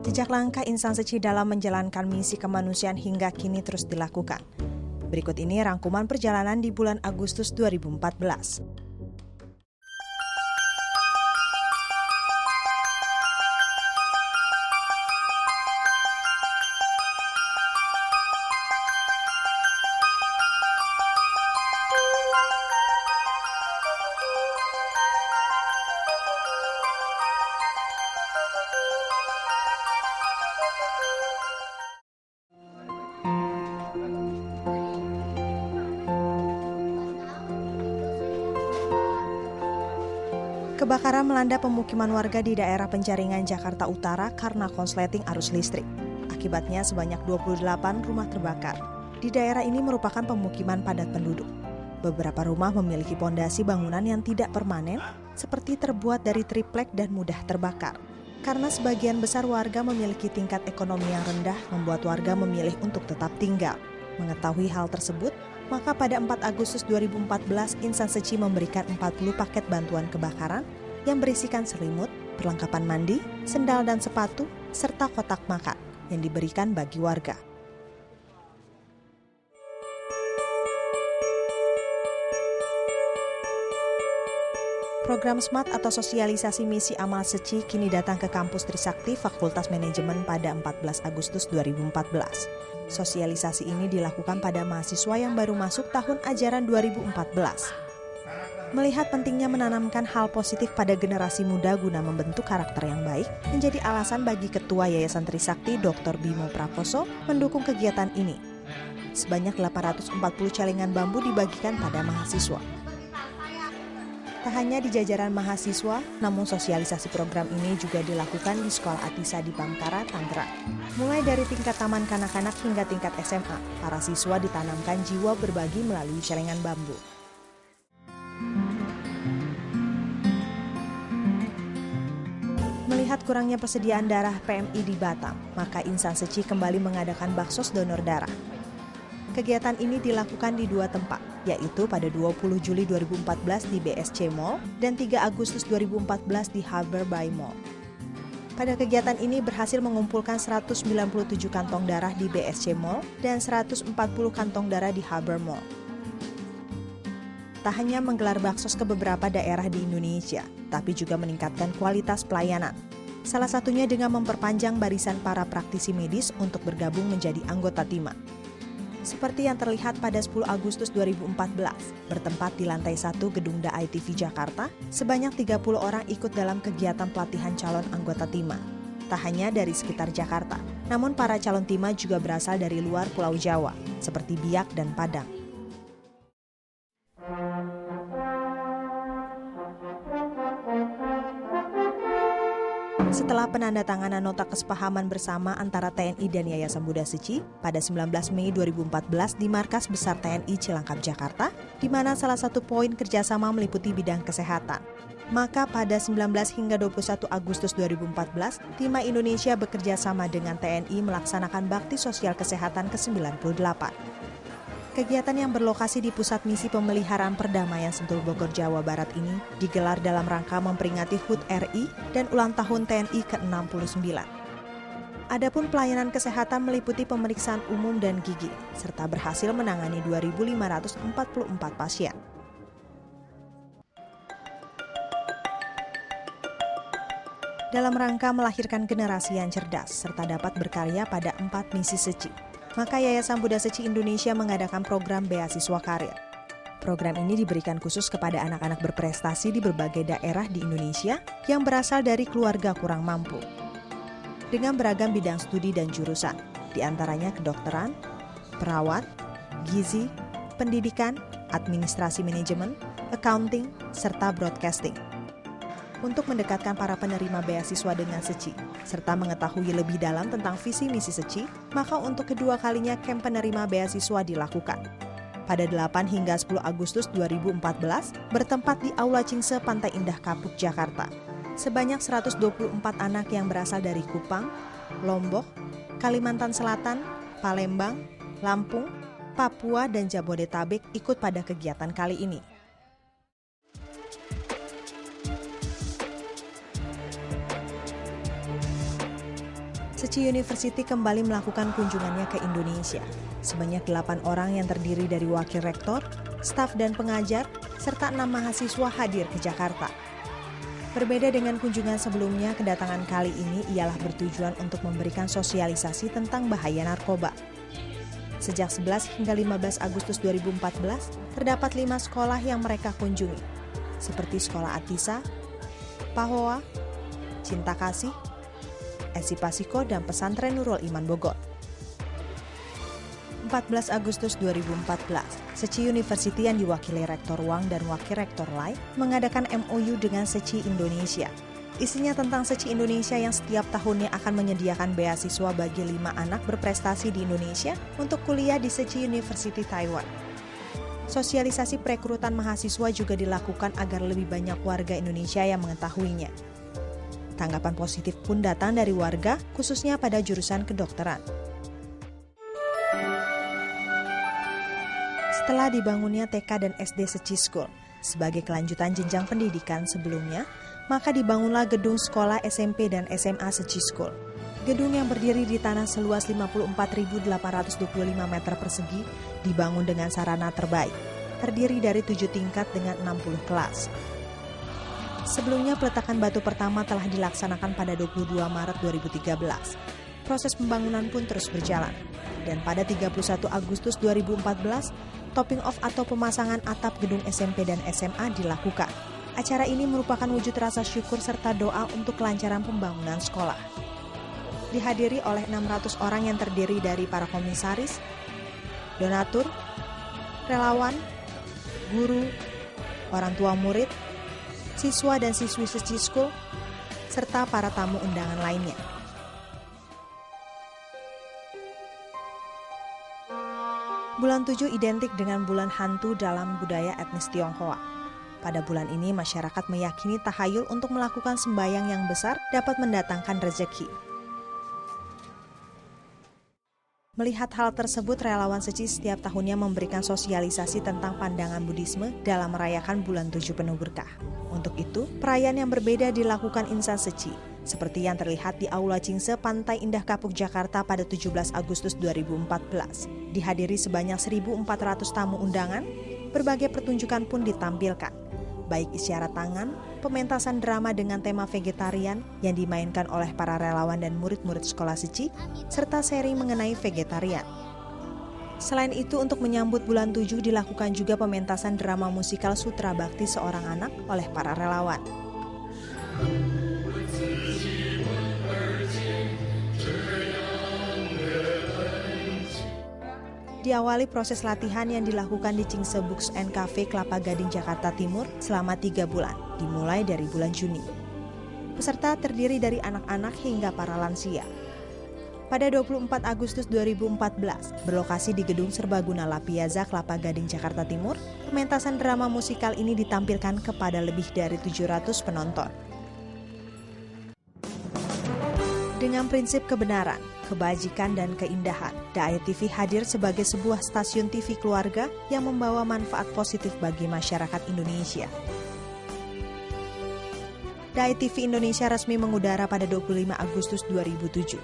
Jejak langkah insan Seci dalam menjalankan misi kemanusiaan hingga kini terus dilakukan. Berikut ini rangkuman perjalanan di bulan Agustus 2014. Kebakaran melanda pemukiman warga di daerah Penjaringan, Jakarta Utara karena konsleting arus listrik. Akibatnya sebanyak 28 rumah terbakar. Di daerah ini merupakan pemukiman padat penduduk. Beberapa rumah memiliki pondasi bangunan yang tidak permanen, seperti terbuat dari triplek dan mudah terbakar. Karena sebagian besar warga memiliki tingkat ekonomi yang rendah, membuat warga memilih untuk tetap tinggal. Mengetahui hal tersebut, maka pada 4 Agustus 2014, Insan Seci memberikan 40 paket bantuan kebakaran yang berisikan selimut, perlengkapan mandi, sendal dan sepatu, serta kotak makan yang diberikan bagi warga. Program SMART atau Sosialisasi Misi Amal Seci kini datang ke kampus Trisakti Fakultas Manajemen pada 14 Agustus 2014. Sosialisasi ini dilakukan pada mahasiswa yang baru masuk tahun ajaran 2014. Melihat pentingnya menanamkan hal positif pada generasi muda guna membentuk karakter yang baik, menjadi alasan bagi Ketua Yayasan Trisakti Dr. Bimo Prakoso mendukung kegiatan ini. Sebanyak 840 celengan bambu dibagikan pada mahasiswa. Tak hanya di jajaran mahasiswa, namun sosialisasi program ini juga dilakukan di Sekolah Atisa di Bangkara, Tangerang. Mulai dari tingkat taman kanak-kanak hingga tingkat SMA, para siswa ditanamkan jiwa berbagi melalui celengan bambu. Melihat kurangnya persediaan darah PMI di Batam, maka Insan Seci kembali mengadakan baksos donor darah. Kegiatan ini dilakukan di 2 tempat, yaitu pada 20 Juli 2014 di BSC Mall dan 3 Agustus 2014 di Harbor Bay Mall. Pada kegiatan ini berhasil mengumpulkan 197 kantong darah di BSC Mall dan 140 kantong darah di Harbor Mall. Tak hanya menggelar baksos ke beberapa daerah di Indonesia, tapi juga meningkatkan kualitas pelayanan. Salah satunya dengan memperpanjang barisan para praktisi medis untuk bergabung menjadi anggota TIMA. Seperti yang terlihat pada 10 Agustus 2014, bertempat di lantai 1 Gedung DAI-TV Jakarta, sebanyak 30 orang ikut dalam kegiatan pelatihan calon anggota TIMA. Tak hanya dari sekitar Jakarta, namun para calon TIMA juga berasal dari luar Pulau Jawa, seperti Biak dan Padang. Setelah penandatanganan nota kesepahaman bersama antara TNI dan Yayasan Buddha Seci pada 19 Mei 2014 di Markas Besar TNI Cilangkap, Jakarta, di mana salah satu poin kerjasama meliputi bidang kesehatan. Maka pada 19 hingga 21 Agustus 2014, TIMA Indonesia bekerja sama dengan TNI melaksanakan bakti sosial kesehatan ke-98. Kegiatan yang berlokasi di Pusat Misi Pemeliharaan Perdamaian Sentul Bogor, Jawa Barat ini digelar dalam rangka memperingati HUT RI dan ulang tahun TNI ke-69. Adapun pelayanan kesehatan meliputi pemeriksaan umum dan gigi, serta berhasil menangani 2.544 pasien. Dalam rangka melahirkan generasi yang cerdas, serta dapat berkarya pada 4 misi Seci, maka Yayasan Buddha Seci Indonesia mengadakan program Beasiswa Karir. Program ini diberikan khusus kepada anak-anak berprestasi di berbagai daerah di Indonesia yang berasal dari keluarga kurang mampu. Dengan beragam bidang studi dan jurusan, diantaranya kedokteran, perawat, gizi, pendidikan, administrasi manajemen, accounting, serta broadcasting. Untuk mendekatkan para penerima beasiswa dengan Seci, serta mengetahui lebih dalam tentang visi misi Seci, maka untuk kedua kalinya camp penerima beasiswa dilakukan. Pada 8 hingga 10 Agustus 2014, bertempat di Aula Cingse Pantai Indah Kapuk, Jakarta. Sebanyak 124 anak yang berasal dari Kupang, Lombok, Kalimantan Selatan, Palembang, Lampung, Papua, dan Jabodetabek ikut pada kegiatan kali ini. Seci University kembali melakukan kunjungannya ke Indonesia. Sebanyak 8 orang yang terdiri dari wakil rektor, staf dan pengajar, serta 6 mahasiswa hadir ke Jakarta. Berbeda dengan kunjungan sebelumnya, kedatangan kali ini ialah bertujuan untuk memberikan sosialisasi tentang bahaya narkoba. Sejak 11 hingga 15 Agustus 2014, terdapat 5 sekolah yang mereka kunjungi, seperti Sekolah Atisa, Pahoa, Cinta Kasih, Esi Pasiko, dan Pesantren Nurul Iman Bogor. 14 Agustus 2014, Seci University yang diwakili Rektor Wang dan Wakil Rektor Lai mengadakan MOU dengan Seci Indonesia. Isinya tentang Seci Indonesia yang setiap tahunnya akan menyediakan beasiswa bagi 5 anak berprestasi di Indonesia untuk kuliah di Seci University Taiwan. Sosialisasi perekrutan mahasiswa juga dilakukan agar lebih banyak warga Indonesia yang mengetahuinya. Tanggapan positif pun datang dari warga, khususnya pada jurusan kedokteran. Setelah dibangunnya TK dan SD Seci School sebagai kelanjutan jenjang pendidikan sebelumnya, maka dibangunlah gedung sekolah SMP dan SMA Seci School. Gedung yang berdiri di tanah seluas 54.825 meter persegi dibangun dengan sarana terbaik, terdiri dari 7 tingkat dengan 60 kelas. Sebelumnya peletakan batu pertama telah dilaksanakan pada 22 Maret 2013. Proses pembangunan pun terus berjalan. Dan pada 31 Agustus 2014, topping off atau pemasangan atap gedung SMP dan SMA dilakukan. Acara ini merupakan wujud rasa syukur serta doa untuk kelancaran pembangunan sekolah. Dihadiri oleh 600 orang yang terdiri dari para komisaris, donatur, relawan, guru, orang tua murid, siswa dan siswi Seci School, serta para tamu undangan lainnya. Bulan 7 identik dengan bulan hantu dalam budaya etnis Tionghoa. Pada bulan ini, masyarakat meyakini tahayul untuk melakukan sembahyang yang besar dapat mendatangkan rezeki. Melihat hal tersebut, relawan Seci setiap tahunnya memberikan sosialisasi tentang pandangan Buddhisme dalam merayakan bulan 7 penuh berkah. Untuk itu, perayaan yang berbeda dilakukan insan Seci, seperti yang terlihat di Aula Cingse Pantai Indah Kapuk Jakarta pada 17 Agustus 2014. Dihadiri sebanyak 1.400 tamu undangan, berbagai pertunjukan pun ditampilkan, baik isyarat tangan, pementasan drama dengan tema vegetarian yang dimainkan oleh para relawan dan murid-murid sekolah Seci, serta seri mengenai vegetarian. Selain itu, untuk menyambut bulan 7 dilakukan juga pementasan drama musikal Sutra Bakti Seorang Anak oleh para relawan. Diawali proses latihan yang dilakukan di Cingse Books and Cafe Kelapa Gading, Jakarta Timur selama 3 bulan, dimulai dari bulan Juni. Peserta terdiri dari anak-anak hingga para lansia. Pada 24 Agustus 2014, berlokasi di Gedung Serbaguna La Piazza Kelapa Gading, Jakarta Timur, pementasan drama musikal ini ditampilkan kepada lebih dari 700 penonton. Dengan prinsip kebenaran, kebajikan, dan keindahan, Da'ai TV hadir sebagai sebuah stasiun TV keluarga yang membawa manfaat positif bagi masyarakat Indonesia. Da'ai TV Indonesia resmi mengudara pada 25 Agustus 2007.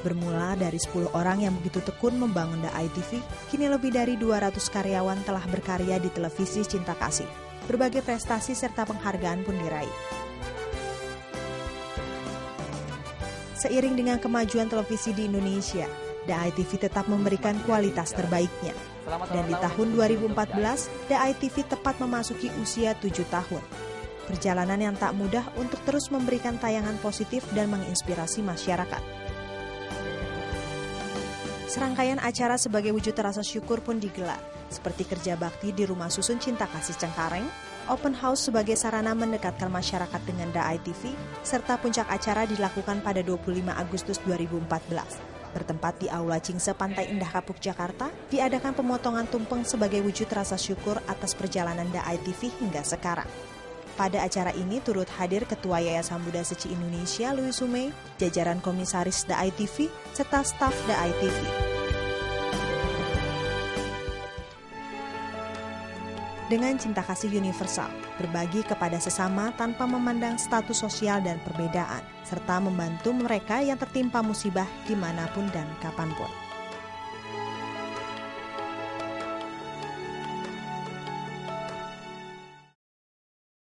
Bermula dari 10 orang yang begitu tekun membangun Da'ai TV, kini lebih dari 200 karyawan telah berkarya di televisi Cinta Kasih. Berbagai prestasi serta penghargaan pun diraih. Seiring dengan kemajuan televisi di Indonesia, Da'ai TV tetap memberikan kualitas terbaiknya. Dan di tahun 2014, Da'ai TV tepat memasuki usia 7 tahun. Perjalanan yang tak mudah untuk terus memberikan tayangan positif dan menginspirasi masyarakat. Serangkaian acara sebagai wujud rasa syukur pun digelar, seperti kerja bakti di Rumah Susun Cinta Kasih Cengkareng, open house sebagai sarana mendekatkan masyarakat dengan Da'ai TV, serta puncak acara dilakukan pada 25 Agustus 2014. Bertempat di Aula Cingse Pantai Indah Kapuk Jakarta, diadakan pemotongan tumpeng sebagai wujud rasa syukur atas perjalanan Da'ai TV hingga sekarang. Pada acara ini turut hadir Ketua Yayasan Buddha Seci Indonesia Louis Sumei, jajaran komisaris Da'ai TV, serta staf Da'ai TV. dengan cinta kasih universal, berbagi kepada sesama tanpa memandang status sosial dan perbedaan, serta membantu mereka yang tertimpa musibah dimanapun dan kapanpun.